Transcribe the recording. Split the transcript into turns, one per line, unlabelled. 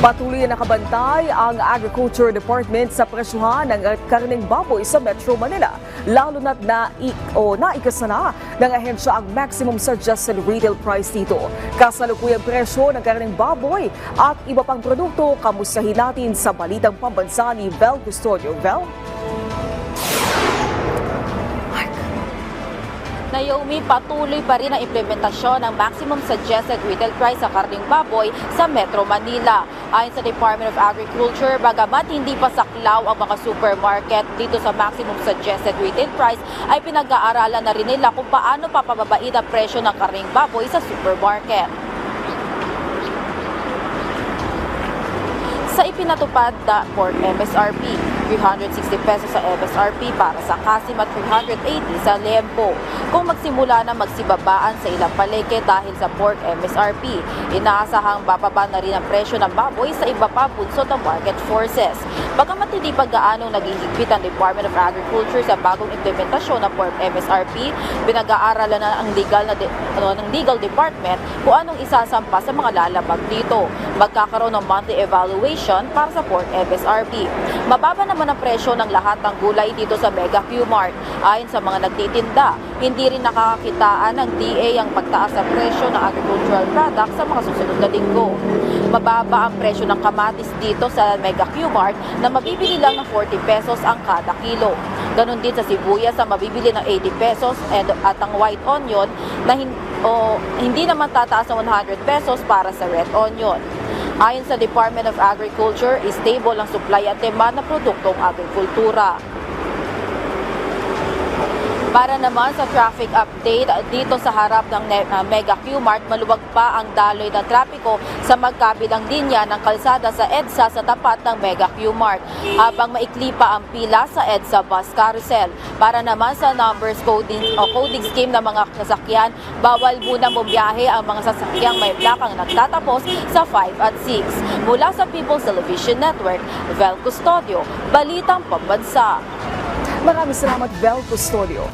Patuloy na nakabantay ang Agriculture Department sa presyuhan ng karneng baboy sa Metro Manila, lalo na't naikasa na ng ahensya ang maximum suggested retail price dito. Kasalukuyang presyo ng karneng baboy at iba pang produkto, kamustahin natin sa Balitang Pambansa ni Vel Custodio. Vel?
Naomi, patuloy pa rin ang implementasyon ng maximum suggested retail price sa karneng baboy sa Metro Manila. Ayon sa Department of Agriculture, bagamat hindi pa saklaw ang mga supermarket dito sa maximum suggested retail price, ay pinag-aaralan na rin nila kung paano papababain ang presyo ng karneng baboy sa supermarket. Sa ipinatupad na pork MSRP, 360 pesos sa MSRP para sa kasim at 380 sa lempo. Kung magsimula na magsibabaan sa ilang palengke dahil sa pork MSRP, inaasahang bababa na rin ang presyo ng baboy sa iba pa bunsod ng market forces. Bagamat hindi pa gaanong naghihigpit ang Department of Agriculture sa bagong implementasyon ng pork MSRP, pinag-aaralan na ang legal department kung anong isasampa sa mga lalabag dito. Magkakaroon ng monthly evaluation para sa pork MSRP. Mababa naman ang presyo ng lahat ng gulay dito sa Mega Q-Mart. Ayon sa mga nagtitinda, hindi rin nakakakitaan ng DA ang pagtaas ng presyo ng agricultural products sa mga susunod na linggo. Mababa ang presyo ng kamatis dito sa Mega Q-Mart na mabibili lang ng 40 pesos ang kada kilo. Ganon din sa sibuyas na mabibili ng 80 pesos at ang white onion na hindi naman tataas ng 100 pesos para sa red onion. Ayon sa Department of Agriculture, stable ang supply at demand ng produktong agrikultura. Para naman sa traffic update, dito sa harap ng Mega Q-Mart, maluwag pa ang daloy ng trapiko sa magkabilang linya ng kalsada sa EDSA sa tapat ng Mega Q-Mart, habang maikli pa ang pila sa EDSA bus carousel. Para naman sa numbers coding scheme ng mga sasakyan, bawal muna bumiyahe ang mga sasakyang may plakang nagtatapos sa 5 at 6. Mula sa People's Television Network, Vel Custodio, Balitang Pambansa.
Maraming salamat, Vel Custodio.